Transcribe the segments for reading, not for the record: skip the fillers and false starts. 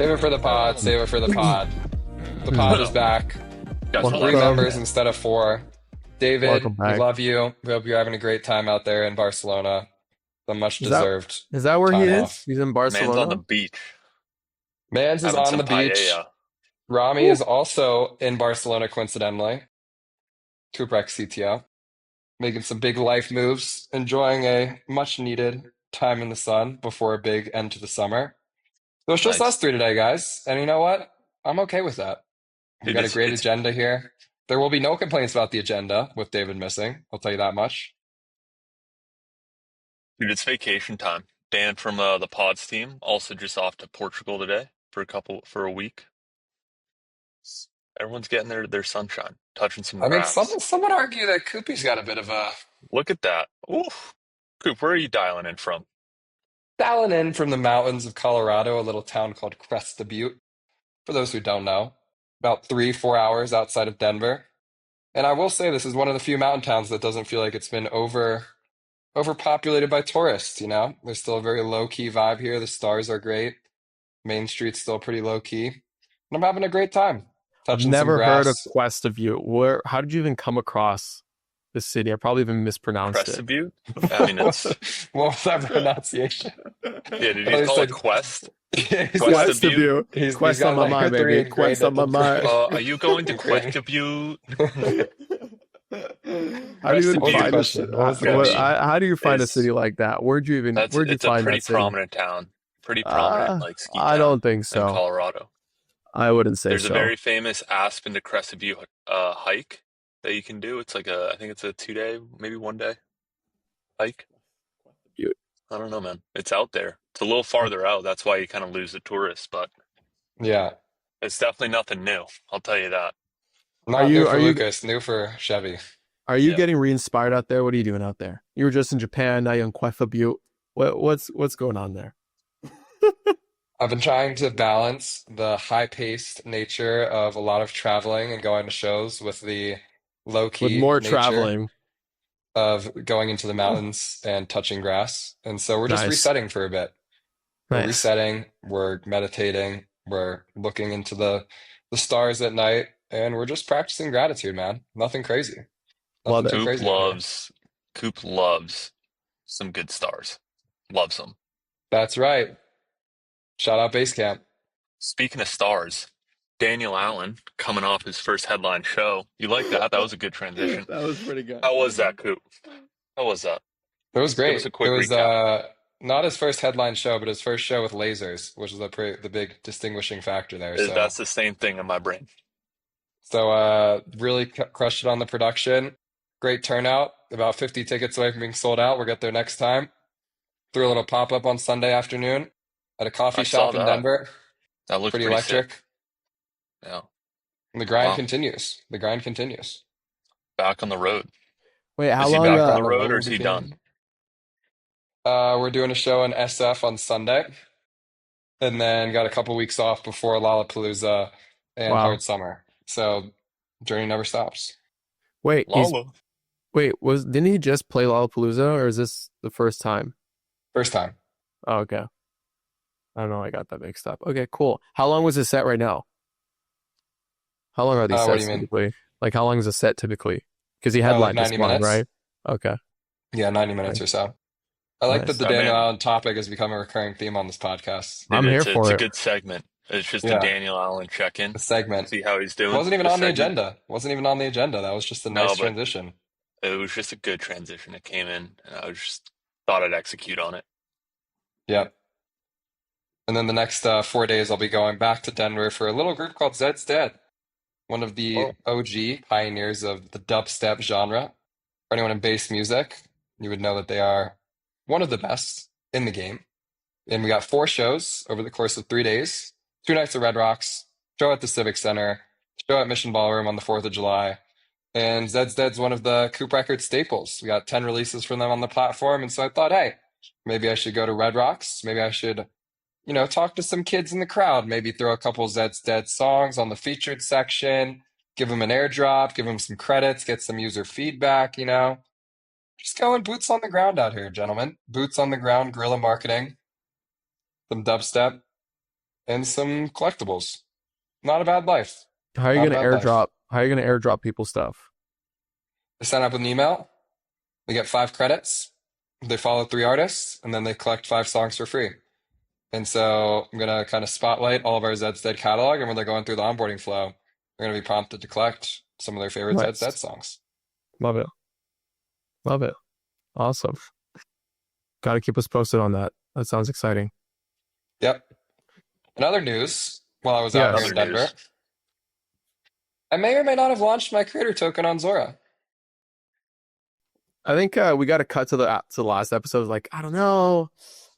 Save it for the pod. Save it for the pod. The pod is back. Got some Three life. members instead of four. David, Welcome we back. love you. We hope you're having a great time out there in Barcelona. The much Is that- deserved. Is that where he Time is? off. He's in Man's Barcelona. on the beach. Mans is Having on some the beach. paella. Rami is also in Barcelona, coincidentally. Coop CTO. Making some big life moves. Enjoying a much needed time in the sun before a big end to the summer. So it's just Nice. us three today, guys. And you know what? I'm okay with that. We Dude, got a it's- great it's- agenda here. There will be no complaints about the agenda with David missing. I'll tell you that much. Dude, it's vacation time. Dan from the Pods team also just off to Portugal today for a week. Everyone's getting their sunshine, touching some I mean, grass. some would argue that Koopy's got a bit of a Look at that. Oof. Coop, where are you dialing in from? dialing in from the mountains of Colorado, a little town called Cresta Butte. For those who don't know, about 3-4 hours outside of Denver. And I will say this is one of the few mountain towns that doesn't feel like it's been overpopulated by tourists, you know? There's still a very low-key vibe here. The stars are great. Main Street's still pretty low-key. And I'm having a great time. I've Touching never some heard of grass. Quest of You. How did you even come across this city? I probably even mispronounced Crest it. Butte? I mean, it's What was that pronunciation? yeah. Did Oh, you he call said- it Quest? He's Quest got- of Butte? he's Quest got on my like mind, three baby. Quest on my ingrained mind. Are you going to Great. Quest Butte? How do you even What was the find a question? city? What was the question? How do you find a Is- city like that? Where'd you It's a find pretty that city? prominent town. Pretty prominent, like ski town I don't think in so. Colorado. I wouldn't say There's so. a very famous Aspen to Crested Butte hike that you can do. It's like I think it's a 2-day, maybe 1-day hike. Butte. I don't know, man. It's out there. It's a little farther out. That's why you kind of lose the tourists, but Yeah. it's definitely nothing new. I'll tell you that. Not you- new for are you- Lucas, new for Chevy. Are you Yeah. getting re-inspired out there? What are you doing out there? You were just in Japan, now you're in Quest Butte. What's going on there? I've been trying to balance the high-paced nature of a lot of traveling and going to shows with the low-key With more nature traveling. of going into the mountains and touching grass. And so we're just Nice. resetting for a bit. We're Nice. resetting, we're meditating, we're looking into the stars at night, and we're just practicing gratitude, man. Nothing crazy. Love Nothing it. too crazy out here. Coop loves some good stars. Loves them. That's right. Shout out Basecamp. Speaking of stars, Daniel Allan coming off his first headline show. You like that? That was a good transition. That was pretty good. How was that, Coop? How was that? It was Give great. us a quick It was recap. not his first headline show, but his first show with lasers, which is the big distinguishing factor there. So That's the same thing in my brain. really crushed it on the production. Great turnout. About 50 tickets away from being sold out. We'll get there next time. Threw a little pop-up on Sunday afternoon at a coffee I shop saw in that. Denver. That looked Pretty pretty electric. sick. Yeah. And the grind Wow. continues. The grind continues. Back on the road. Wait, how Is he long? back Back on the road or is he again. done? We're doing a show in SF on Sunday, and then got a couple weeks off before Lollapalooza and Wow. Hard Summer. So journey never stops. Wait, Lala. didn't he just play Lollapalooza, or is this the first time? First time. Oh, okay. I don't know. I got that mixed up. Okay, cool. How long was his set right now? How long are these What do sets you mean? typically? Like, how long is a set typically? Because he Like headlined this 90 one, minutes. right? Okay. Yeah, 90 minutes or so. I like Nice. that the Oh, Daniel man. Allan topic has become a recurring theme on this podcast. I'm Dude, here it's for a it. good segment. It's just Yeah. a Daniel Allan check-in. The segment See how he's doing. wasn't even on the segment. agenda. Wasn't even on the agenda. That was just a No, nice but- transition. It was just a good transition. It came in, and I just thought I'd execute on it. Yep. And then the next 4 days, I'll be going back to Denver for a little group called Zed's Dead, one of the Oh. OG pioneers of the dubstep genre. For anyone in bass music, you would know that they are one of the best in the game. And we got 4 shows over the course of 3 days, 2 nights at Red Rocks, show at the Civic Center, show at Mission Ballroom on the 4th of July. And Zed's Dead's one of the Coop Records staples. We got 10 releases from them on the platform. And so I thought, hey, maybe I should go to Red Rocks. Maybe I should, talk to some kids in the crowd. Maybe throw a couple Zed's Dead songs on the featured section, give them an airdrop, give them some credits, get some user feedback, Just going boots on the ground out here, gentlemen. Boots on the ground, guerrilla marketing, some dubstep. and some collectibles. Not a bad life. How are you Not a gonna bad life. airdrop? How are you gonna airdrop people stuff? They sign up with an email. They get 5 credits. They follow 3 artists, and then they collect 5 songs for free. And so I'm gonna kind of spotlight all of our Zed's Dead catalog, and when they're going through the onboarding flow, they're gonna be prompted to collect some of their favorite Zed's Dead Nice. songs. Love it. Love it. Awesome. Got to keep us posted on that. That sounds exciting. Yep. In other news, while I was out here Yes. in Other Denver, news. I may or may not have launched my creator token on Zora. I think we got to cut to the last episode. Like, I don't know.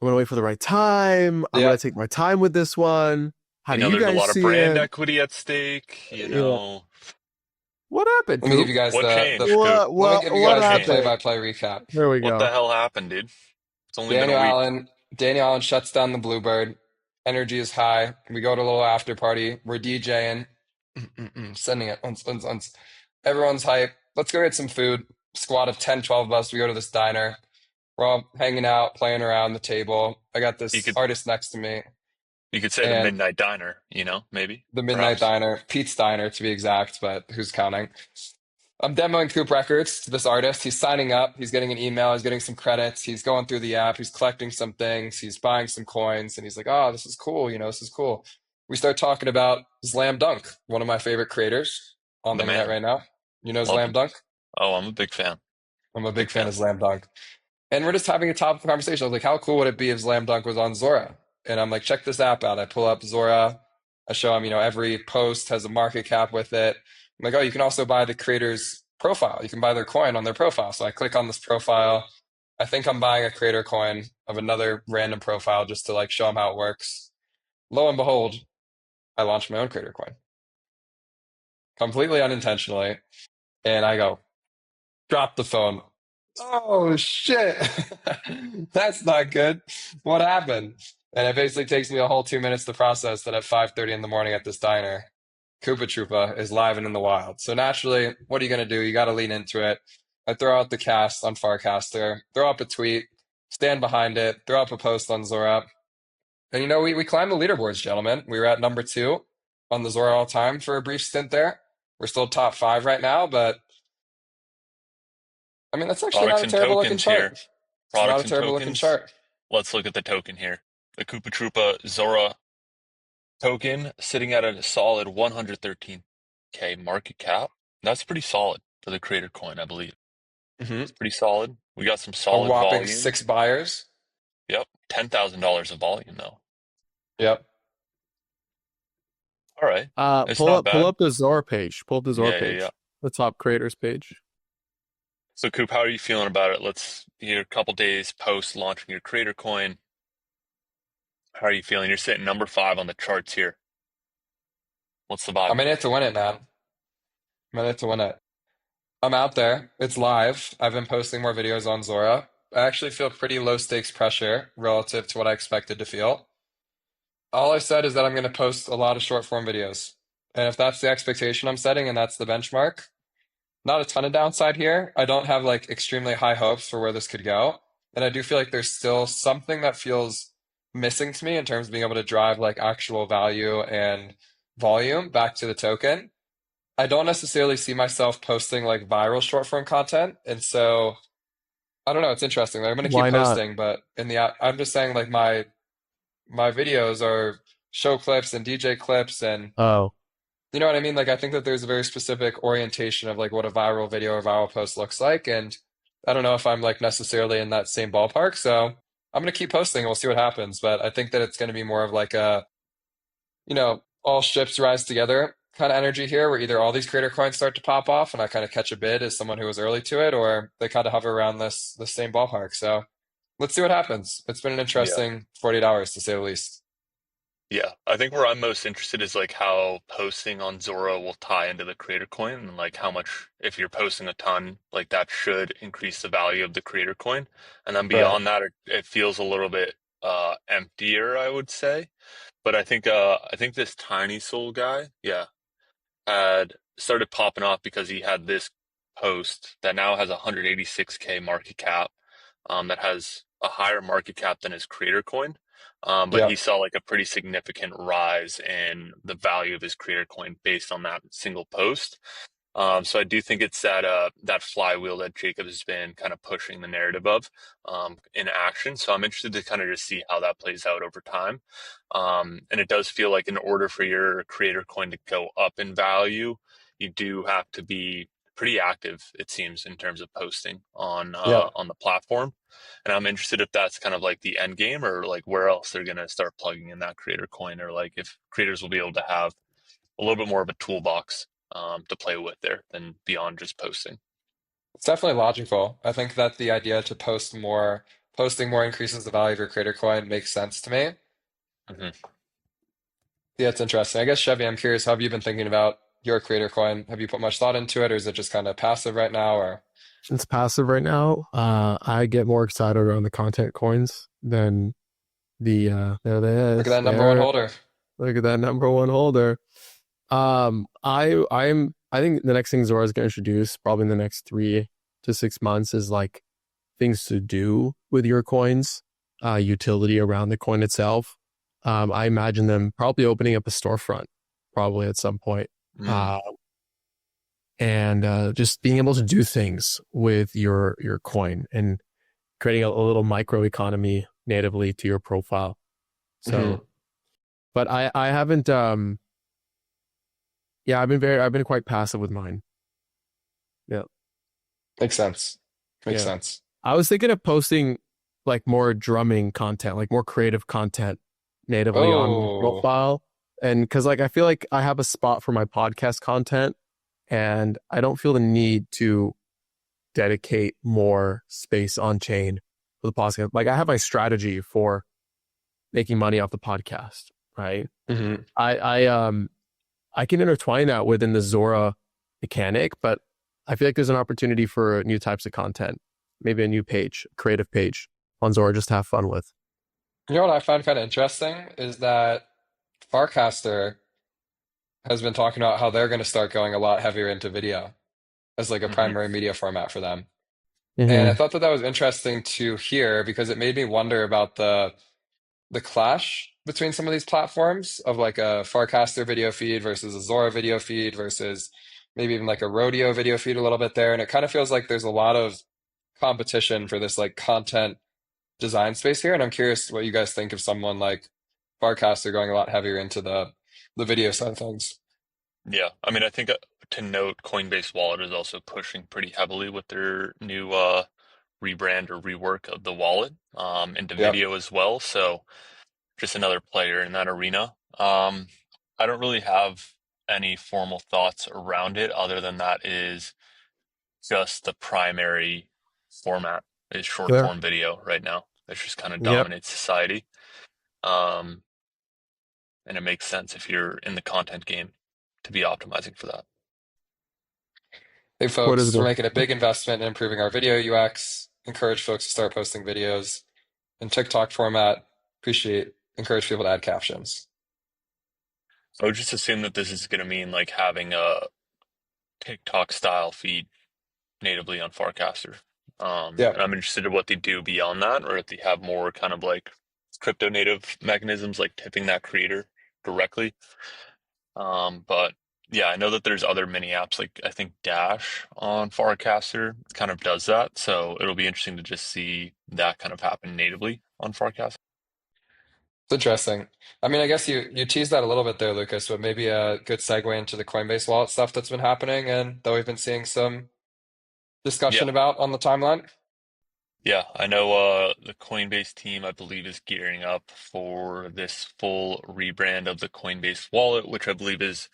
I'm gonna wait for the right time. I'm gonna Yep. take my time with this one. How You do know, you there's a guys lot of see brand it? equity at stake. Yeah. What happened, Let me give Coop? you guys What the changed, Coop? What let me what give you what What guys the changed? happened? play-by-play recap. There we What the go. hell happened, dude? It's only been a Daniel week. Allen, Daniel Allen shuts down the Bluebird. Energy is high. We go to a little after party. We're DJing. Sending it. Once. Everyone's hype. Let's go get some food. Squad of 10, 12 of us. We go to this diner. We're all hanging out, playing around the table. I got You this could artist next to me, you could say the and Midnight Diner, maybe, the Midnight perhaps. Diner, Pete's Diner to be exact, but who's counting? I'm demoing Coop Records to this artist. He's signing up. He's getting an email. He's getting some credits. He's going through the app. He's collecting some things. He's buying some coins. And he's like, oh, this is cool. This is cool. We start talking about Slam Dunk, one of my favorite creators on The the internet man. right now. You know Love Slam him. Dunk? Oh, I'm a big fan. I'm a big Big fan fan. of Slam Dunk. And we're just having a topic conversation. I was like, how cool would it be if Slam Dunk was on Zora? And I'm like, check this app out. I pull up Zora. I show him, every post has a market cap with it. I'm like, oh, you can also buy the creator's profile. You can buy their coin on their profile. So I click on this profile. I think I'm buying a creator coin of another random profile just to like show them how it works. Lo and behold, I launched my own creator coin completely unintentionally. And I go, drop the phone. Oh shit. That's not good. What happened? And it basically takes me a whole 2 minutes to process that at 5:30 in the morning at this diner, Koopa Troopa is live and in the wild. So naturally, what are you gonna do? You gotta lean into it. I throw out the cast on Farcaster, throw up a tweet, stand behind it, throw up a post on Zora. And we climbed the leaderboards, gentlemen. We were at number 2 on the Zora all time for a brief stint there. We're still top 5 right now, but I mean that's actually Products not a and terrible looking tokens here. chart. It's not Products a and terrible looking tokens. chart. Let's look at the token here. The Koopa Troopa Zora token sitting at a solid 113K market cap. That's pretty solid for the creator coin, I believe. Hmm. It's pretty solid. We got some A solid whopping volume. 6 buyers. Yep. $10,000 of volume though. Yep. All right. It's Pull not up bad. the Zora page. Pull up the Zora Yeah. page. The top creators page. So Coop, how are you feeling about it? Let's hear a couple days post launching your creator coin. How are you feeling? You're sitting number 5 on the charts here. What's the vibe? I'm in it to win it, man. I'm in it to win it. I'm out there. It's live. I've been posting more videos on Zora. I actually feel pretty low stakes pressure relative to what I expected to feel. All I said is that I'm going to post a lot of short form videos. And if that's the expectation I'm setting and that's the benchmark, not a ton of downside here. I don't have like extremely high hopes for where this could go. And I do feel like there's still something that feels missing to me in terms of being able to drive like actual value and volume back to the token. I don't necessarily see myself posting like viral short form content. And so I don't know, it's interesting. Like, I'm going to keep Why not? posting, but I'm just saying like my videos are show clips and DJ clips and Oh, you know what I mean? Like, I think that there's a very specific orientation of like what a viral video or viral post looks like. And I don't know if I'm like necessarily in that same ballpark. So I'm going to keep posting and we'll see what happens. But I think that it's going to be more of like all ships rise together kind of energy here where either all these creator coins start to pop off and I kind of catch a bid as someone who was early to it, or they kind of hover around the same ballpark. So let's see what happens. It's been an Yeah. interesting 48 hours to say the least. Yeah. I think where I'm most interested is like how posting on Zora will tie into the creator coin and like how much, if you're posting a ton, like that should increase the value of the creator coin. And then Right. beyond that, it feels a little bit emptier, I would say. But I think this Tiny Soul guy, yeah, had started popping off because he had this post that now has 186K market cap, that has a higher market cap than his creator coin. But he Yeah. saw like a pretty significant rise in the value of his creator coin based on that single post. So I do think it's that flywheel that Jacob has been kind of pushing the narrative of in action. So I'm interested to kind of just see how that plays out over time. And it does feel like in order for your creator coin to go up in value, you do have to be pretty active, it seems, in terms of posting Yeah. on the platform. And I'm interested if that's kind of like the end game or like where else they're gonna start plugging in that creator coin, or like if creators will be able to have a little bit more of a toolbox to play with there than beyond just posting. It's definitely logical. I think that the idea to posting more increases the value of your creator coin makes sense to me. Hmm. Yeah, it's interesting. I guess, Chevy, I'm curious, how have you been thinking about your creator coin? Have you put much thought into it, or is it just kind of passive right now? Or It's passive right now. I get more excited around the content coins than the there it look at is. that number one There, holder. look at that number one holder. I think the next thing Zora is going to introduce probably in the next 3 to 6 months is like things to do with your coins, utility around the coin itself. I imagine them probably opening up a storefront probably at some point. Mm, Uh, and just being able to do things with your coin and creating a little micro economy natively to your profile. Hmm. So, but I haven't yeah, I've been quite passive with mine. Yeah. Makes sense. Makes Yeah. sense. I was thinking of posting like more drumming content, like more creative content natively on my Oh, profile. And cause like I feel like I have a spot for my podcast content and I don't feel the need to dedicate more space on chain for the podcast. Like I have my strategy for making money off the podcast, right? hmm. I I um I can intertwine that within the Zora mechanic, but I feel like there's an opportunity for new types of content, maybe a new page, a creative page on Zora just to have fun with. You know what I find kind of interesting is that Farcaster has been talking about how they're going to start going a lot heavier into video as like a hmm primary media format for them. And I Mm-hmm. thought that that was interesting to hear because it made me wonder about the clash between some of these platforms of like a Farcaster video feed versus a Zora video feed versus maybe even like a Rodeo video feed a little bit there. And it kind of feels like there's a lot of competition for this like content design space here. And I'm curious what you guys think of someone like Farcaster going a lot heavier into the video side of things. Yeah, I mean, I think to note, Coinbase Wallet is also pushing pretty heavily with their new rebrand or rework of the wallet into Yep. video as well. So just another player in that arena. I don't really have any formal thoughts around it other than that is just the primary format is short Clear. form video right now. That just kind of Yep. dominates society. Um, and it makes sense if you're in the content game to be optimizing for that. Hey What is folks, we're good? making a big investment in improving our video UX. Encourage folks to start posting videos in TikTok format. Encourage people to add captions. I would just assume that this is going to mean like having a TikTok style feed natively on Farcaster. Yeah. And I'm interested in what they do beyond that, or if they have more kind of like crypto native mechanisms like tipping that creator directly. But yeah, I know that there's other mini apps like I think Dash on Farcaster kind of does that. So it'll be interesting to just see that kind of happen natively on Farcaster. It's interesting. I mean, I guess you teased that a little bit there, Lucas, but maybe a good segue into the Coinbase Wallet stuff that's been happening and that we've been seeing some Yeah. discussion about on the timeline. Yeah, I know the Coinbase team, I believe, is gearing up for this full rebrand of the Coinbase wallet, which I believe is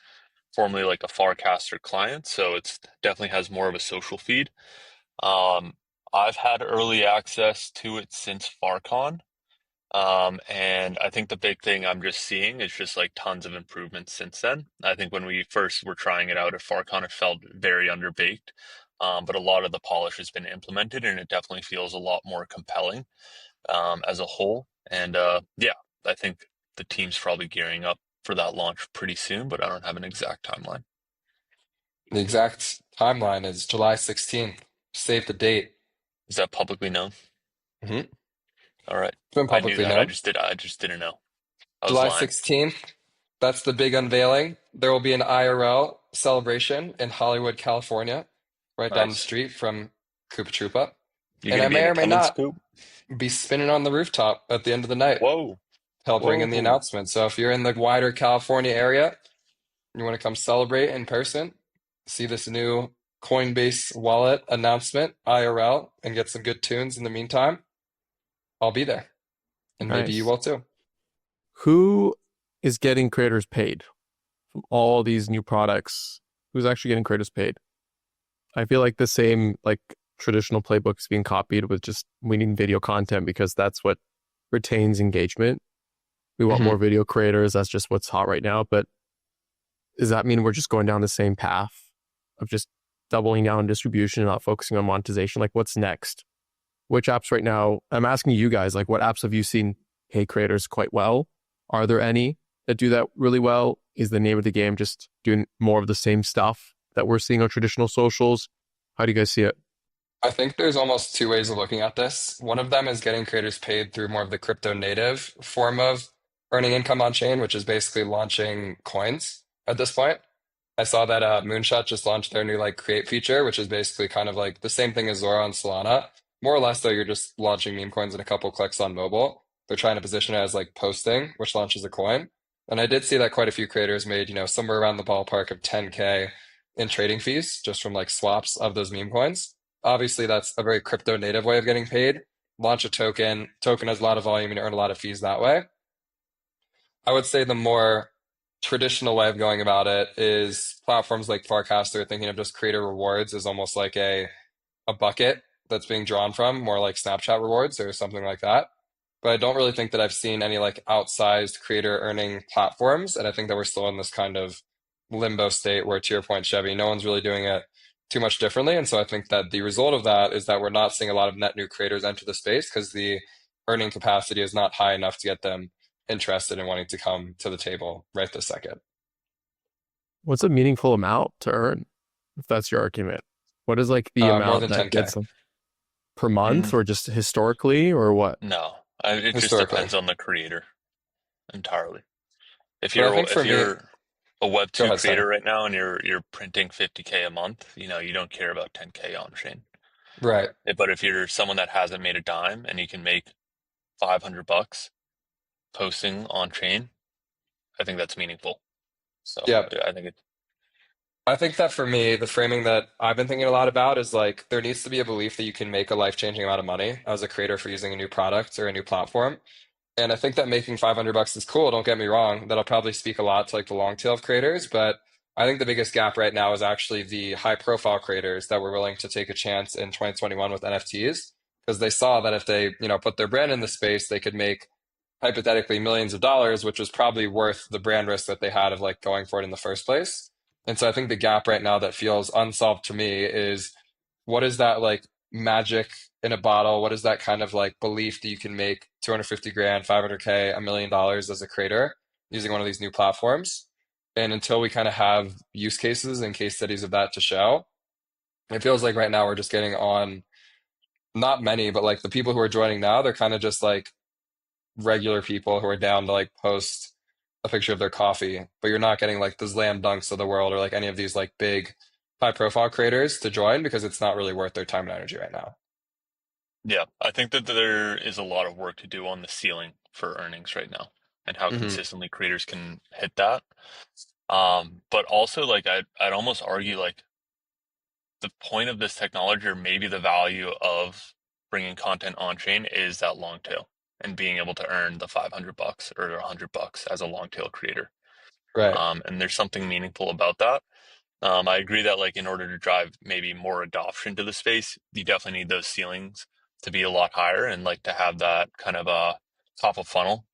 formerly like a Farcaster client. So it's definitely has more of a social feed. Um, I've had early access to it since Farcon. And I think the big thing I'm just seeing is just like tons of improvements since then. I think when we first were trying it out at Farcon, it felt very underbaked. But a lot of the polish has been implemented and it definitely feels a lot more compelling as a whole. And yeah, I think the team's probably gearing up for that launch pretty soon, but I don't have an exact timeline. The exact timeline is July 16th. Save the date. Is that publicly known? Mhm. All right. It's been I knew publicly that. known. I just didn't know. I was July lying. 16th, that's the big unveiling. There will be an IRL celebration in Hollywood, California, right down the Nice. street from Koopa Troopa. You And gonna I be in may or may attendance, not Coop? be spinning on the rooftop at the end of the night, Whoa. help ring in the Whoa. announcement. So if you're in the wider California area, you want to come celebrate in person, see this new Coinbase Wallet announcement, IRL, and get some good tunes in the meantime, I'll be there. And maybe you Nice. will too. Who is getting creators paid from all these new products? Who's actually getting creators paid? I feel like the same like traditional playbook is being copied with just we need video content because that's what retains engagement. We want more Mhm. video creators. That's just what's hot right now. But does that mean we're just going down the same path of just doubling down on distribution and not focusing on monetization? Like what's next? Which apps right now? I'm asking you guys, like what apps have you seen pay creators quite well? Are there any that do that really well? Is the name of the game just doing more of the same stuff that we're seeing on traditional socials? How do you guys see it? I think there's almost two ways of looking at this. One of them is getting creators paid through more of the crypto native form of earning income on chain, which is basically launching coins at this point. I saw that Moonshot just launched their new like create feature, which is basically kind of like the same thing as Zora on Solana. More or less, though, you're just launching meme coins in a couple clicks on mobile. They're trying to position it as like posting, which launches a coin. And I did see that quite a few creators made, somewhere around the ballpark of 10K in trading fees just from like swaps of those meme coins. Obviously, that's a very crypto native way of getting paid. Launch a token has a lot of volume and earn a lot of fees that way. I would say the more traditional way of going about it is platforms like Farcaster thinking of just creator rewards as almost like a bucket that's being drawn from, more like Snapchat rewards or something like that. But I don't really think that I've seen any like outsized creator earning platforms. And I think that we're still in this kind of limbo state where, to your point, Chevy, no one's really doing it too much differently. And so I think that the result of that is that we're not seeing a lot of net new creators enter the space because the earning capacity is not high enough to get them interested in wanting to come to the table right this second. What's a meaningful amount to earn? If that's your argument, what is like the More amount than that 10K gets them per month Mm, or just historically or what? no, it just historically. depends on the creator entirely. But I think for If me, you're a Web go two ahead, sorry. creator right now and you're printing 50K a month, you don't care about 10K on chain. Right. But if you're someone that hasn't made a dime and you can make $500 posting on chain, I think that's meaningful. So Yeah. yeah, I think it. I think that for me, the framing that I've been thinking a lot about is like there needs to be a belief that you can make a life-changing amount of money as a creator for using a new product or a new platform. And I think that making $500 is cool. Don't get me wrong. That'll probably speak a lot to like the long tail of creators. But I think the biggest gap right now is actually the high profile creators that were willing to take a chance in 2021 with NFTs because they saw that if they, put their brand in the space, they could make hypothetically millions of dollars, which was probably worth the brand risk that they had of like going for it in the first place. And so I think the gap right now that feels unsolved to me is what is that like magic in a bottle? What is that kind of like belief that you can make 250 grand, 500K, $1 million as a creator using one of these new platforms? And until we kind of have use cases and case studies of that to show, it feels like right now we're just getting on not many, but like the people who are joining now, they're kind of just like regular people who are down to like post a picture of their coffee, but you're not getting like the slam dunks of the world or like any of these like big high profile creators to join because it's not really worth their time and energy right now. Yeah, I think that there is a lot of work to do on the ceiling for earnings right now and how Hmm. consistently creators can hit that. But also like I'd almost argue like the point of this technology or maybe the value of bringing content on chain is that long tail and being able to earn the $500 or $100 as a long tail creator. Right. And there's something meaningful about that. I agree that like in order to drive maybe more adoption to the space, you definitely need those ceilings to be a lot higher and like to have that kind of top of funnel.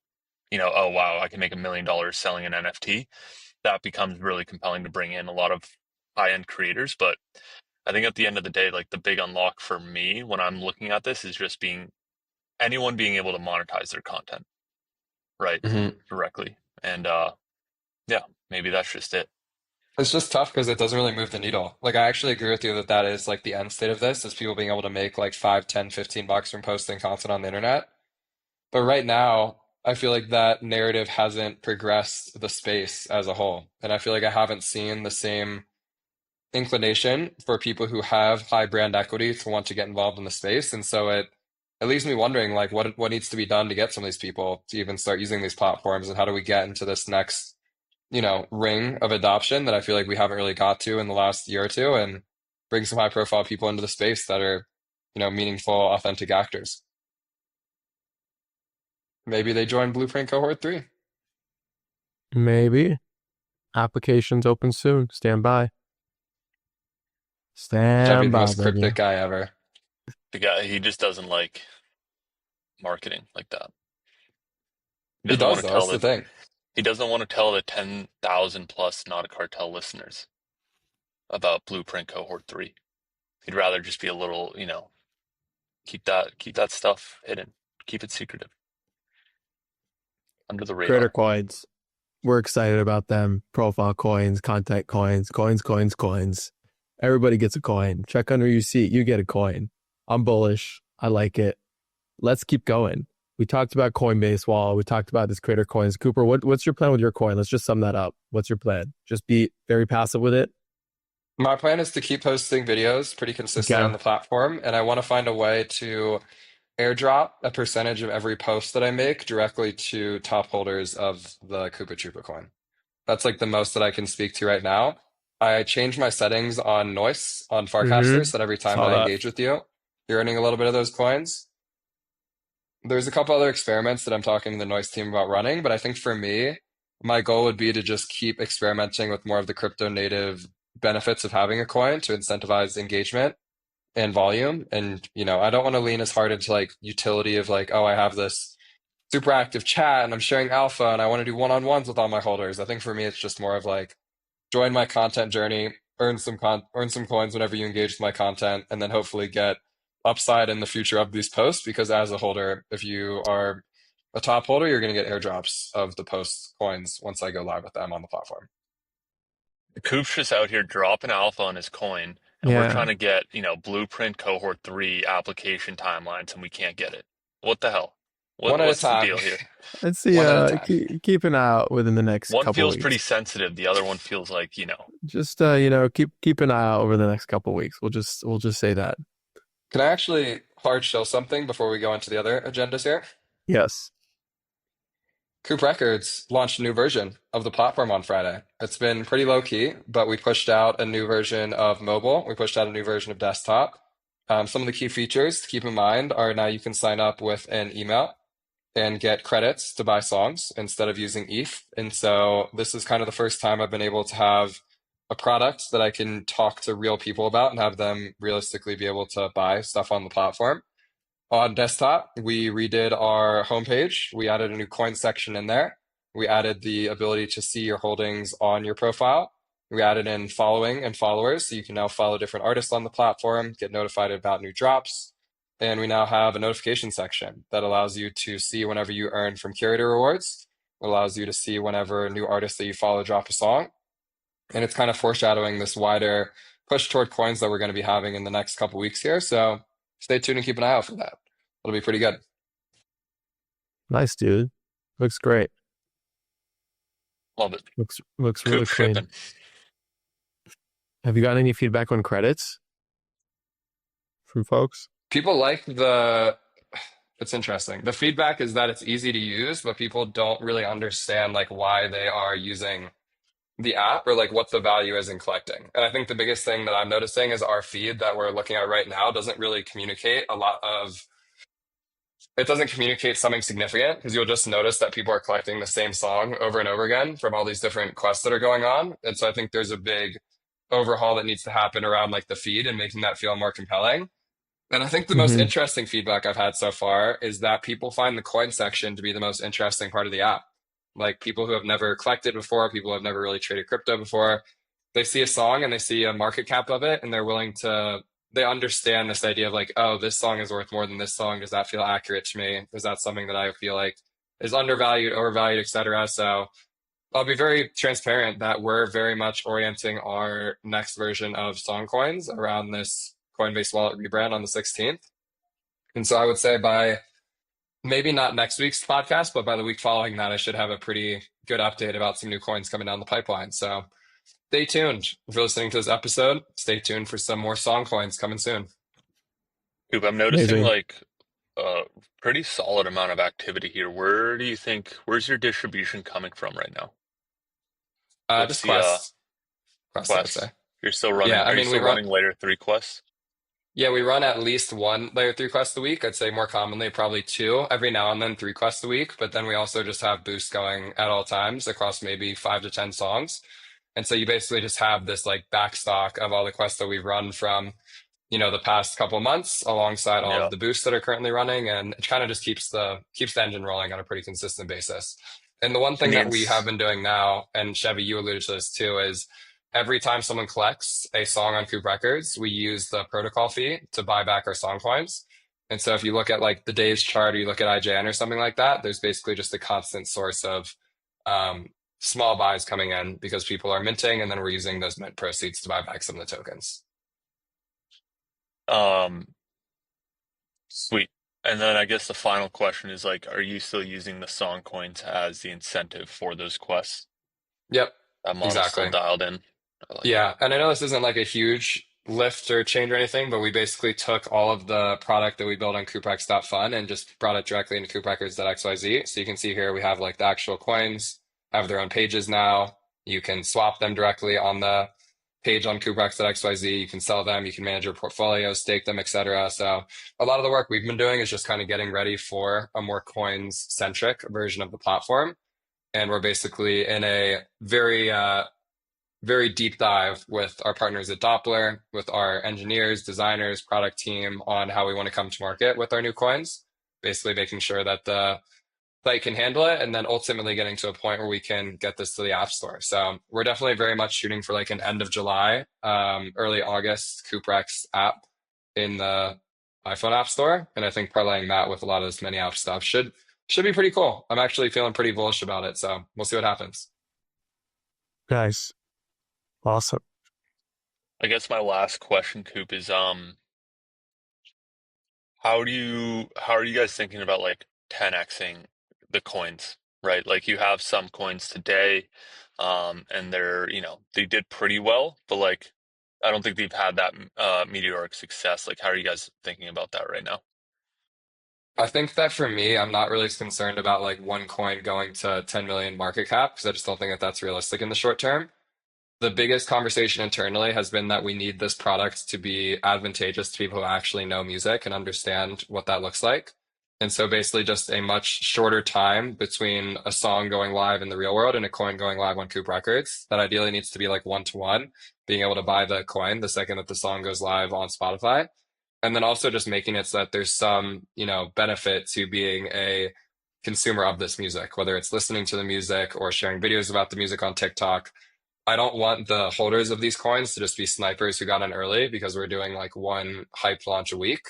Oh wow, I can make $1 million selling an NFT. That becomes really compelling to bring in a lot of high end creators. But I think at the end of the day, like the big unlock for me when I'm looking at this is just anyone being able to monetize their content, right? Hmm. Directly. And yeah, maybe that's just it. It's just tough because it doesn't really move the needle. Like I actually agree with you that that is like the end state of this is people being able to make like 5, 10, $15 from posting content on the internet. But right now, I feel like that narrative hasn't progressed the space as a whole. And I feel like I haven't seen the same inclination for people who have high brand equity to want to get involved in the space. And so it leaves me wondering like what needs to be done to get some of these people to even start using these platforms, and how do we get into this next, ring of adoption that I feel like we haven't really got to in the last year or two, and bring some high profile people into the space that are, meaningful, authentic actors. Maybe they join Blueprint Cohort 3. Maybe. Applications open soon. Stand by. That'd be Stand the by, most baby. cryptic guy ever. The guy, he just doesn't like marketing like that. He He doesn't want does to though, tell that's the the thing. he doesn't want to tell the 10,000 plus not a cartel listeners about Blueprint Cohort 3. He'd rather just be a little, keep that stuff hidden. Keep it secretive, under the Creator radar. coins. We're excited about them. Profile coins, content coins, coins, coins, coins. Everybody gets a coin. Check under your seat. You get a coin. I'm bullish. I like it. Let's keep going. We talked about Coinbase Wallet. We talked about this creator coins. Cooper, what's your plan with your coin? Let's just sum that up. What's your plan? Just be very passive with it. My plan is to keep posting videos pretty consistently Okay. on the platform, and I want to find a way to airdrop a percentage of every post that I make directly to top holders of the Koopa Troopa coin. That's like the most that I can speak to right now. I changed my settings on noise on Farcaster Mm-hmm. so that every time Saw that I that. engage with you, you're earning a little bit of those coins. There's a couple other experiments that I'm talking to the noise team about running, but I think for me, my goal would be to just keep experimenting with more of the crypto native benefits of having a coin to incentivize engagement and volume. And, I don't want to lean as hard into like utility of like, oh, I have this super active chat and I'm sharing alpha and I want to do one-on-ones with all my holders. I think for me, it's just more of like join my content journey, earn some coins whenever you engage with my content, and then hopefully get upside in the future of these posts. Because as a holder, if you are a top holder, you're going to get airdrops of the post coins once I go live with them on the platform. Coop's just out here dropping alpha on his coin, and we're Yeah. trying to get, Blueprint Cohort 3 application timelines, and we can't get it. What the hell? One at a What's the time. deal here? Let's see. One at a time. Keep an eye out within the next One couple feels pretty weeks. sensitive, the other one feels like, Just keep an eye out over the next couple weeks. We'll just say that. Can I actually hard shell something before we go into the other agendas here? Yes. Coop Records launched a new version of the platform on Friday. It's been pretty low key, but we pushed out a new version of mobile. We pushed out a new version of desktop. Some of the key features to keep in mind are now you can sign up with an email and get credits to buy songs instead of using ETH. And so this is kind of the first time I've been able to have a product that I can talk to real people about and have them realistically be able to buy stuff on the platform. On desktop, we redid our homepage. We added a new coin section in there. We added the ability to see your holdings on your profile. We added in following and followers, so you can now follow different artists on the platform, get notified about new drops. And we now have a notification section that allows you to see whenever you earn from curator rewards. It allows you to see whenever new artists that you follow drop a song. And it's kind of foreshadowing this wider push toward coins that we're going to be having in the next couple weeks here. So stay tuned and keep an eye out for that. It'll be pretty good. Nice, dude. Looks great. love it. Looks really Coop clean. shipping. Have you gotten any feedback on credits from folks? People like it's interesting. The feedback is that it's easy to use, but people don't really understand like why they are using the app or like what the value is in collecting. And I think the biggest thing that I'm noticing is our feed that we're looking at right now doesn't really communicate a lot of it doesn't communicate something significant because you'll just notice that people are collecting the same song over and over again from all these different quests that are going on. And so I think there's a big overhaul that needs to happen around like the feed and making that feel more compelling. And I think the most Mm-hmm. interesting feedback I've had so far is that people find the coin section to be the most interesting part of the app. Like people who have never collected before, people who have never really traded crypto before, they see a song and they see a market cap of it and they understand this idea of like, oh, this song is worth more than this song. Does that feel accurate to me? Is that something that I feel like is undervalued, overvalued, etc.? So I'll be very transparent that we're very much orienting our next version of song coins around this Coinbase Wallet rebrand on the 16th. And so I would say by maybe not next week's podcast, but by the week following that, I should have a pretty good update about some new coins coming down the pipeline. So stay tuned. If you're listening to this episode, stay tuned for some more song coins coming soon. Coop, I'm noticing Amazing. like a pretty solid amount of activity here. Where do you think, where's your distribution coming from right now? What's Just the quest, I would say. quests? You're still Yeah, running, I are you mean, we still run. running layer three quests? Yeah, we run at least one layer three quest a week. I'd say more commonly, probably two. Every now and then, three quests a week. But then we also just have boosts going at all times across maybe 5 to 10 songs. And so you basically just have this like backstock of all the quests that we've run from, the past couple months alongside all Yeah. of the boosts that are currently running, and it kind of just keeps the engine rolling on a pretty consistent basis. And the one And thing the that we have ins been doing now, and Chevy, you alluded to this too, is every time someone collects a song on Coop Records, we use the protocol fee to buy back our song coins. And so if you look at like the days chart or you look at IJN or something like that, there's basically just a constant source of um, small buys coming in because people are minting, and then we're using those mint proceeds to buy back some of the tokens. um sweet. And then I guess the final question is like, are you still using the song coins as the incentive for those quests? Yep, That model's still exactly. dialed in. I like it. Yeah, and I know this isn't like a huge lift or change or anything, but we basically took all of the product that we built on CoopRex.fun and just brought it directly into CoopRecords.xyz. So you can see here we have like the actual coins have their own pages now. You can swap them directly on the page on CoopRex.xyz. You can sell them, you can manage your portfolio, stake them, etc. So a lot of the work we've been doing is just kind of getting ready for a more coins centric version of the platform. And we're basically in a very deep dive with our partners at Doppler, with our engineers, designers, product team on how we want to come to market with our new coins. Basically, making sure that the site can handle it, and then ultimately getting to a point where we can get this to the App Store. So we're definitely very much shooting for like an end of July, early August Cooprex app in the iPhone App Store, and I think parlaying that with a lot of this mini app stuff should be pretty cool. I'm actually feeling pretty bullish about it, so we'll see what happens. Nice. Awesome. I guess my last question, Coop, is how are you guys thinking about like 10xing the coins, right? Like you have some coins today, and they're, they did pretty well, but like I don't think they've had that meteoric success. Like how are you guys thinking about that right now? I think that for me, I'm not really concerned about like one coin going to 10 million market cap because I just don't think that that's realistic in the short term. The biggest conversation internally has been that we need this product to be advantageous to people who actually know music and understand what that looks like. And so basically just a much shorter time between a song going live in the real world and a coin going live on Coop Records. That ideally needs to be like 1 to 1, being able to buy the coin the second that the song goes live on Spotify. And then also just making it so that there's some, benefit to being a consumer of this music, whether it's listening to the music or sharing videos about the music on TikTok. I don't want the holders of these coins to just be snipers who got in early because we're doing like one hype launch a week.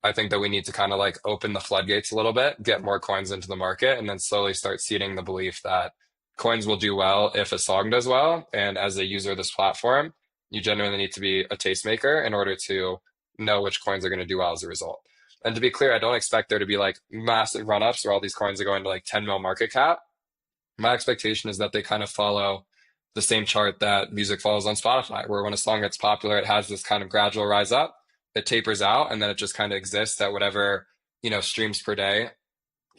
I think that we need to kind of like open the floodgates a little bit, get more coins into the market, and then slowly start seeding the belief that coins will do well if a song does well. And as a user of this platform, you genuinely need to be a tastemaker in order to know which coins are going to do well as a result. And to be clear, I don't expect there to be like massive run ups where all these coins are going to like 10 mil market cap. My expectation is that they kind of follow the same chart that music follows on Spotify, where when a song gets popular, it has this kind of gradual rise up, it tapers out, and then it just kind of exists at whatever, streams per day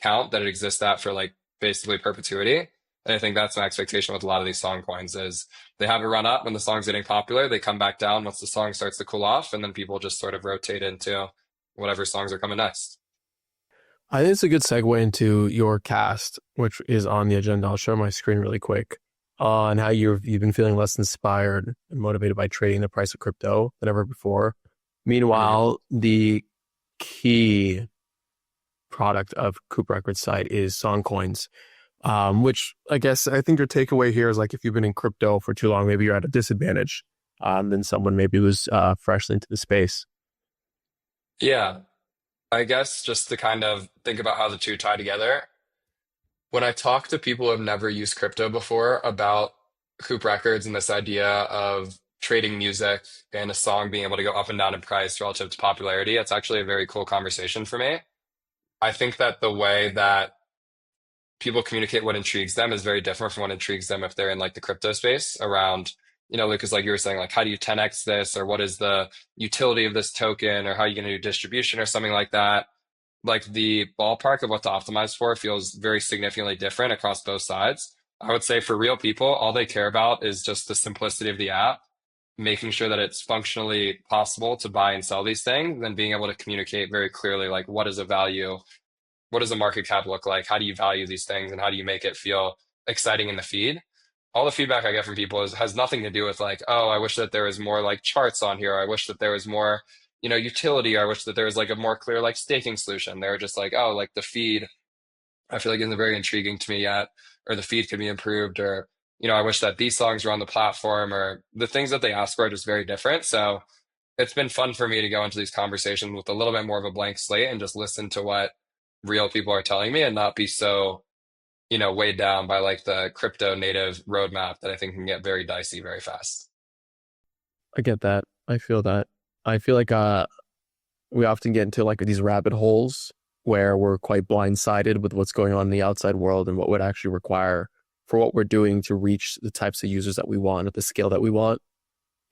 count that it exists at for like basically perpetuity. And I think that's my expectation with a lot of these song coins is they have a run up when the song's getting popular, they come back down once the song starts to cool off, and then people just sort of rotate into whatever songs are coming next. I think it's a good segue into your cast, which is on the agenda. I'll share my screen really quick on how you've been feeling less inspired and motivated by trading the price of crypto than ever before. Mhm. Meanwhile, the key product of Coop Records site is song coins, which I think your takeaway here is like if you've been in crypto for too long, maybe you're at a disadvantage than someone maybe who's freshly into the space. Yeah, I guess just to kind of think about how the two tie together, when I talk to people who have never used crypto before about Coop Records and this idea of trading music and a song being able to go up and down in price relative to popularity, it's actually a very cool conversation for me. I think that the way that people communicate what intrigues them is very different from what intrigues them if they're in like the crypto space around, Lucas, like you were saying, like how do you 10x this, or what is the utility of this token, or how are you going to do distribution or something like that. Like the ballpark of what to optimize for feels very significantly different across both sides. I would say for real people, all they care about is just the simplicity of the app, making sure that it's functionally possible to buy and sell these things, and being able to communicate very clearly, like what is a value, what does a market cap look like, how do you value these things, and how do you make it feel exciting in the feed. All the feedback I get from people has nothing to do with like, oh, I wish that there was more like charts on here. I wish that there was more, utility. I wish that there was like a more clear like staking solution. They're just like, oh, like the feed, I feel like isn't very intriguing to me yet, or the feed could be improved, or, I wish that these songs were on the platform, or the things that they ask for are just very different. So it's been fun for me to go into these conversations with a little bit more of a blank slate and just listen to what real people are telling me and not be so, weighed down by like the crypto native roadmap that I think can get very dicey very fast. I get that. I feel that. I feel like we often get into like these rabbit holes where we're quite blindsided with what's going on in the outside world and what would actually require for what we're doing to reach the types of users that we want at the scale that we want.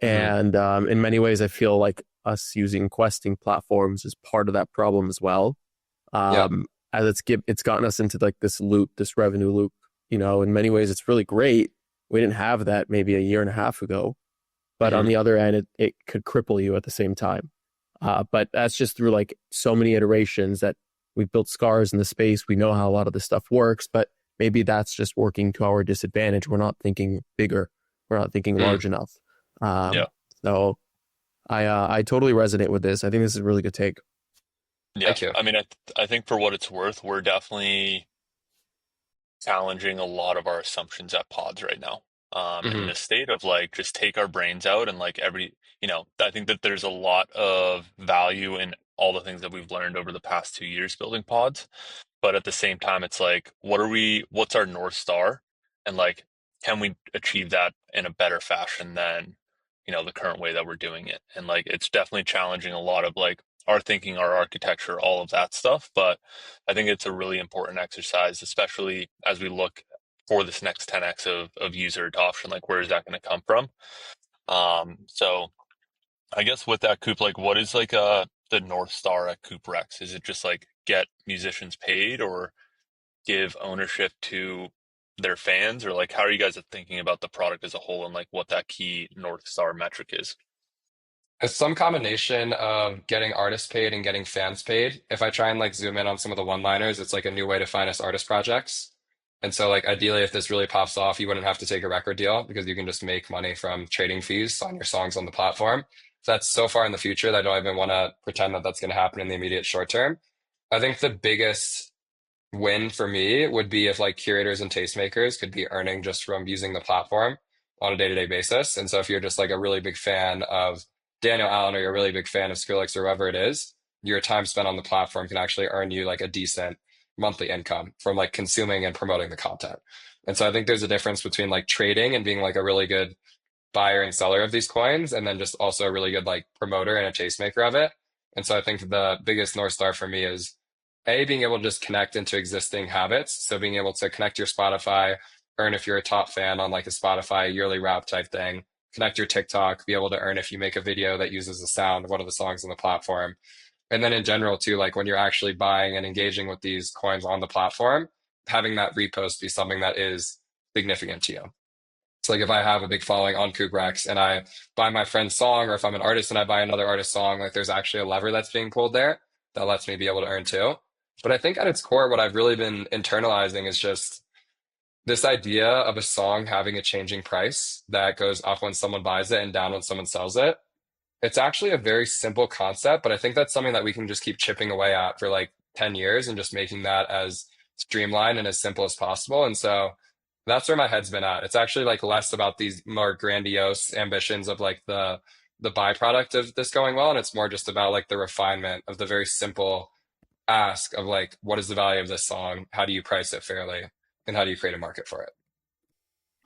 Hmm. And in many ways, I feel like us using questing platforms is part of that problem as well. Yep. As it's gotten us into like this loop, this revenue loop. In many ways, it's really great. We didn't have that maybe a year and a half ago, but on Hmm. the other end, it could cripple you at the same time. But that's just through like so many iterations that we've built scars in the space. We know how a lot of this stuff works, but maybe that's just working to our disadvantage. We're not thinking bigger. We're not thinking Mm. large enough. Yeah. So I totally resonate with this. I think this is a really good take. Yeah. Thank you. I mean, I think for what it's worth, we're definitely challenging a lot of our assumptions at pods right now. In Hmm. a state of like just take our brains out and like I think that there's a lot of value in all the things that we've learned over the past 2 years building pods. But at the same time, it's like, what's our North Star? And like, can we achieve that in a better fashion than, the current way that we're doing it? And like, it's definitely challenging a lot of like our thinking, our architecture, all of that stuff. But I think it's a really important exercise, especially as we look for this next 10x of user adoption. Like, where is that going to come from? So I guess with that Coop, like what is like the North Star at Coop Rex? Is it just like get musicians paid or give ownership to their fans, or like how are you guys thinking about the product as a whole and like what that key North Star metric is? It's some combination of getting artists paid and getting fans paid. If I try and like zoom in on some of the one-liners, it's like a new way to finance artist projects. And so like ideally if this really pops off, you wouldn't have to take a record deal because you can just make money from trading fees on your songs on the platform. So that's so far in the future that I don't even want to pretend that that's going to happen in the immediate short term. I think the biggest win for me would be if like curators and tastemakers could be earning just from using the platform on a day-to-day basis. And so if you're just like a really big fan of Daniel Allan, or you're a really big fan of Skrillex or whoever it is, your time spent on the platform can actually earn you like a decent monthly income from like consuming and promoting the content. And so I think there's a difference between like trading and being like a really good buyer and seller of these coins, and then just also a really good like promoter and a tastemaker of it. And so I think the biggest North Star for me is being able to just connect into existing habits. So being able to connect your Spotify, earn if you're a top fan on like a Spotify yearly wrap type thing, connect your TikTok, be able to earn if you make a video that uses the sound of one of the songs on the platform. And then in general too, like when you're actually buying and engaging with these coins on the platform, having that repost be something that is significant to you. So like if I have a big following on Kubrick's and I buy my friend's song, or if I'm an artist and I buy another artist's song, like there's actually a lever that's being pulled there that lets me be able to earn too. But I think at its core, what I've really been internalizing is just this idea of a song having a changing price that goes up when someone buys it and down when someone sells it. It's actually a very simple concept, but I think that's something that we can just keep chipping away at for like 10 years and just making that as streamlined and as simple as possible. And so that's where my head's been at. It's actually like less about these more grandiose ambitions of like the byproduct of this going well. And it's more just about like the refinement of the very simple ask of like, what is the value of this song? How do you price it fairly? And how do you create a market for it?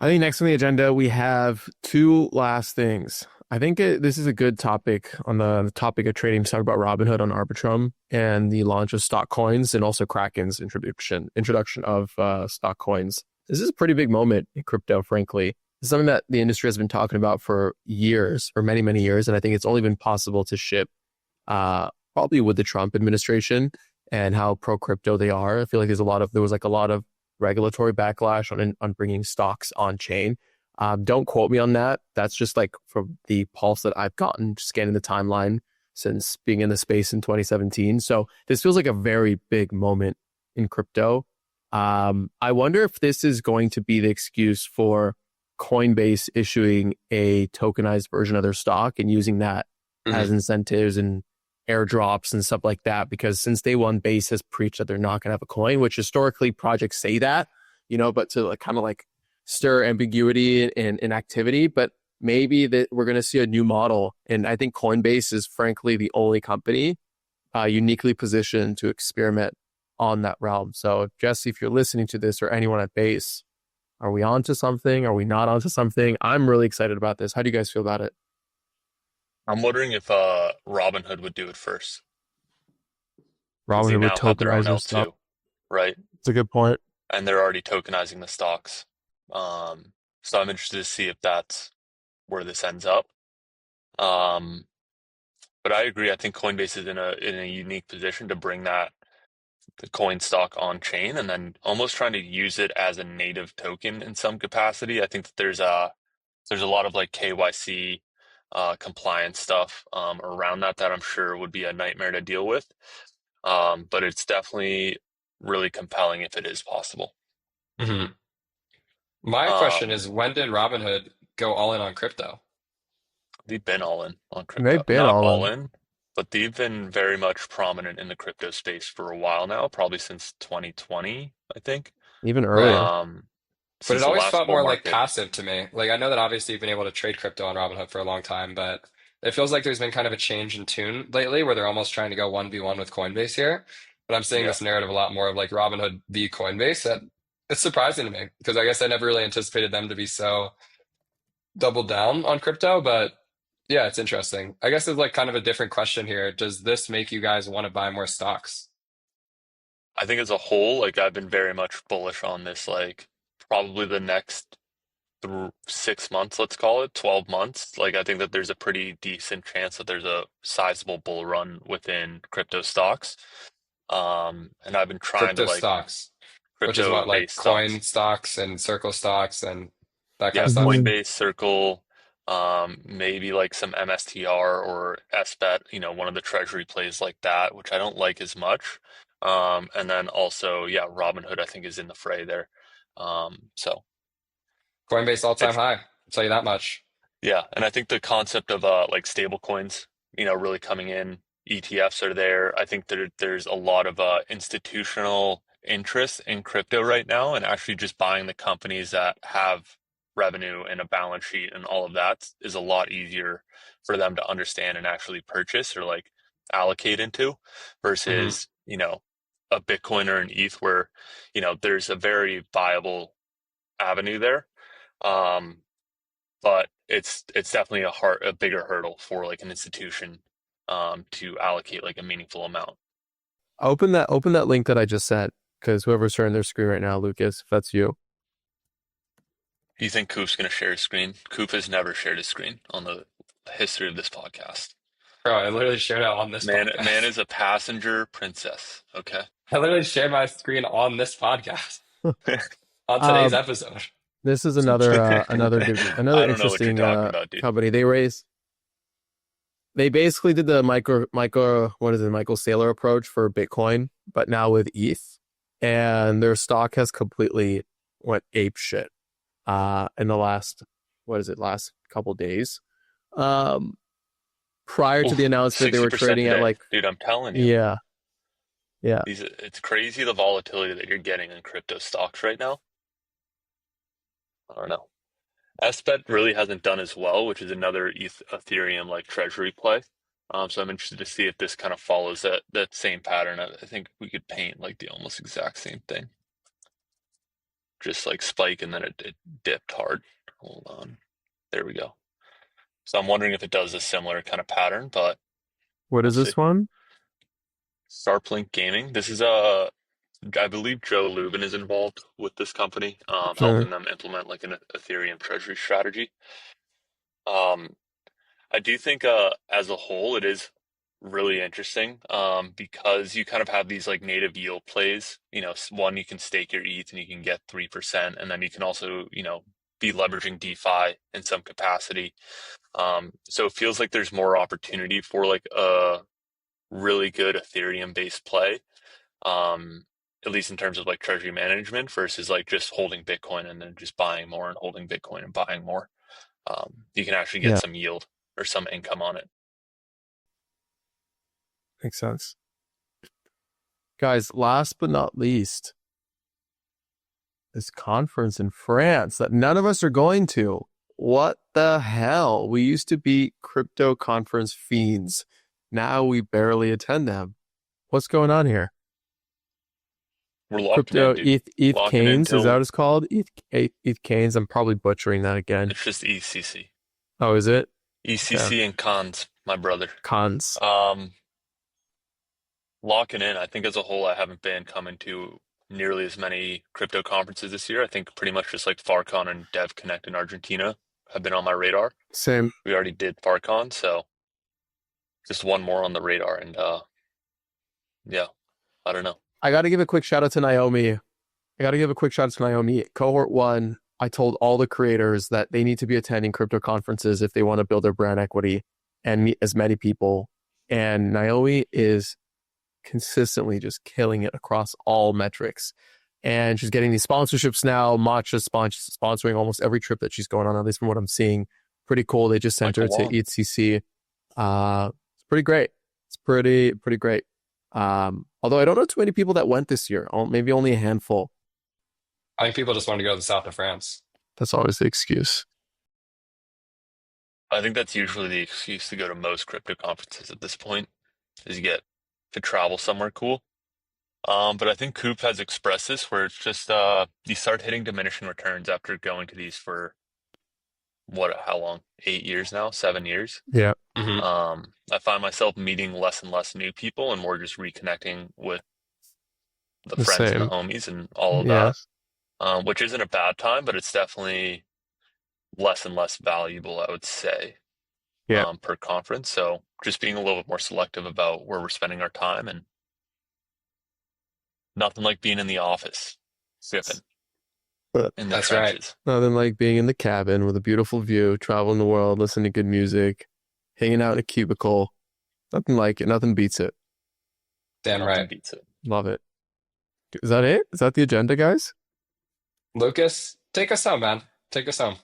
I think next on the agenda, we have two last things. I think this is a good topic on the topic of trading to talk about Robinhood on Arbitrum and the launch of stock coins and also Kraken's introduction of stock coins. This is a pretty big moment in crypto, frankly. It's something that the industry has been talking about for years, for many, many years. And I think it's only been possible to ship probably with the Trump administration and how pro crypto they are. I feel like there was like a lot of regulatory backlash on bringing stocks on chain. Don't quote me on that. That's just like from the pulse that I've gotten scanning the timeline since being in the space in 2017. So this feels like a very big moment in crypto. I wonder if this is going to be the excuse for Coinbase issuing a tokenized version of their stock and using that as Hmm. incentives and airdrops and stuff like that. Because since day one, Base has preached that they're not going to have a coin, which historically projects say that, but to like kind of like stir ambiguity and activity. But maybe that we're going to see a new model. And I think Coinbase is frankly the only company uniquely positioned to experiment on that realm. So Jesse, if you're listening to this or anyone at Base, are we on to something? Are we not onto something? I'm really excited about this. How do you guys feel about it? I'm wondering if Robinhood would do it first because they Robinhood would now have their own tokenize their stuff. L2, right? It's a good point. And they're already tokenizing the stocks. Um, so I'm interested to see if that's where this ends up. Um, but I agree. I think Coinbase is in a unique position to bring that the coin stock on chain and then almost trying to use it as a native token in some capacity. I think that there's a lot of like KYC compliance stuff around that I'm sure would be a nightmare to deal with. But it's definitely really compelling if it is possible. Hmm. My question Um, is, when did Robinhood go all in on crypto? they've been all in on crypto. They've been Not all all in. in, but they've been very much prominent in the crypto space for a while now, probably since 2020, I think. Even Right. earlier. Um, But it since the always last felt bull more like market. passive to me. Like I know that obviously you've been able to trade crypto on Robinhood for a long time, but it feels like there's been kind of a change in tune lately where they're almost trying to go 1v1 with Coinbase here. But I'm seeing Yeah. this narrative a lot more of like Robinhood v Coinbase that it's surprising to me because I guess I never really anticipated them to be so doubled down on crypto, but yeah, it's interesting. I guess it's like kind of a different question here. Does this make you guys want to buy more stocks? I think as a whole, like I've been very much bullish on this, like probably the next 6 months, let's call it 12 months. Like I think that there's a pretty decent chance that there's a sizable bull run within crypto stocks. And I've been trying to Crypto like stocks, which is crypto what, like based stocks. coin stocks and circle stocks and that kind Yeah, of stuff. Mhm. Coinbase, Circle, maybe like some MSTR or SBET, one of the treasury plays like that, which I don't like as much. And then also, yeah, Robinhood, I think is in the fray there. So Coinbase all time it's high. I'll tell you that much. Yeah, and I think the concept of like stable coins, really coming in, ETFs are there. I think there's a lot of institutional interest in crypto right now, and actually just buying the companies that have revenue and a balance sheet and all of that is a lot easier for them to understand and actually purchase or like allocate into Hmm. versus, a Bitcoin or an ETH where, there's a very viable avenue there. Um, but it's definitely a bigger hurdle for like an institution to allocate like a meaningful amount. Open that link that I just sent, because whoever's sharing their screen right now, Lucas, if that's you. Do you think Coop's going to share his screen? Coop has never shared his screen on the history of this podcast. Bro, I literally shared it on this Man podcast. is a passenger princess. Okay. I literally shared my screen on this podcast, on today's um, episode. this is another I don't know what you're interesting talking about, dude. company. They basically did the what is it, Michael Saylor approach for Bitcoin, but now with ETH, and their stock has completely went ape shit in the last couple days. Um, Prior to the Oof, announcement, they were 60% trading at today. like, Dude, I'm telling you. yeah, yeah. It's crazy the volatility that you're getting in crypto stocks right now. I don't know. SBET really hasn't done as well, which is another Ethereum like treasury play. So I'm interested to see if this kind of follows that same pattern. I think we could paint like the almost exact same thing, just like spike and then it dipped hard. Hold on, there we go. So I'm wondering if it does a similar kind of pattern, but What we'll is see. this one? Starplink Gaming. This is I believe Joe Lubin is involved with this company, Uh, helping them implement like an Ethereum treasury strategy. Um, I do think as a whole it is really interesting because you kind of have these like native yield plays. One you can stake your ETH and you can get 3%, and then you can also be leveraging DeFi in some capacity. So it feels like there's more opportunity for like a really good Ethereum based play, um, at least in terms of like treasury management versus like just holding Bitcoin and then just buying more and holding Bitcoin and buying more. You can actually get yeah, some yield or some income on it. makes sense. Guys, last but not least, this conference in France that none of us are going to. What the hell? We used to be crypto conference fiends. Now we barely attend them. What's going on here? We're locking in, Crypto dude. ETH Locking in Canes, is that till what it's called? ETH Canes. I'm probably butchering that again. it's just ECC. Oh, is it? Okay. ECC and cons, my brother. Cons. Um, Locking in, I think as a whole, I haven't been coming to nearly as many crypto conferences this year. I think pretty much just like Farcon and Dev Connect in Argentina have been on my radar. Same. We already did Farcon, so just one more on the radar. And yeah, I don't know. I got to give a quick shout out to Naomi. Cohort one, I told all the creators that they need to be attending crypto conferences if they want to build their brand equity and meet as many people. And Naomi is consistently just killing it across all metrics. And she's getting these sponsorships now. Matcha sponsoring almost every trip that she's going on, at least from what I'm seeing. Pretty cool. They just sent her Michael to Wong. ETHCC. It's pretty great. It's pretty great. Although I don't know too many people that went this year. Maybe only a handful. I think people just want to go to the south of France. That's always the excuse. I think that's usually the excuse to go to most crypto conferences at this point, is you get to travel somewhere cool. But I think Coop has expressed this where it's just you start hitting diminishing returns after going to these for how long? 8 years now, 7 years. Yeah, Hmm. I find myself meeting less and less new people and more just reconnecting with the the friends and the same. homies and all of that. Yes. Which isn't a bad time, but it's definitely less and less valuable, I would say, Yeah. per conference. So just being a little bit more selective about where we're spending our time, and nothing like being in the office, sipping But in the That's right. trenches. nothing like being in the cabin with a beautiful view, traveling the world, listening to good music, hanging out in a cubicle. Nothing like it. Nothing beats it. Damn Nothing right. beats it. Love it. Is that it? Is that the agenda, guys? Lucas, take us home, man. Take us home.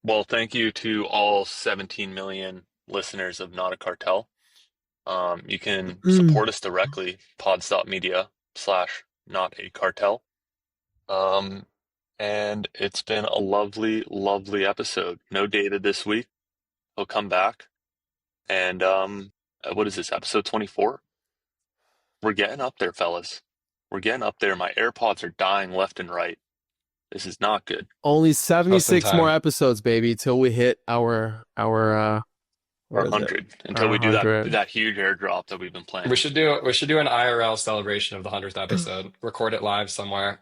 Well, thank you to all 17 million listeners of Not a Cartel. You can support us directly, pods.media/not a cartel. Um, and it's been a lovely, lovely episode. No data this week. He'll come back. And what is this, episode 24? We're getting up there, fellas. We're getting up there. My AirPods are dying left and right. This is not good. Only Just in 76 more time. episodes, baby, till we hit Or what is it? 100 until Our we do that 100. that huge airdrop that we've been planning. We should do an IRL celebration of the 100th episode. Record it live somewhere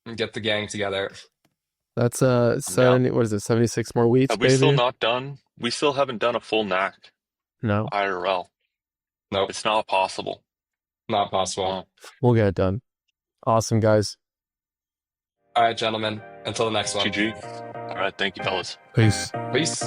and get the gang together. That's I'm down. 70, what is it? 76 more weeks, Have we still baby? not done? We still haven't done a full knack No, IRL. Nope, It's not possible. not possible. Oh, we'll get it done. Awesome, guys. All right, gentlemen. Until the next one. GG. All right, thank you, fellas. Peace. Peace.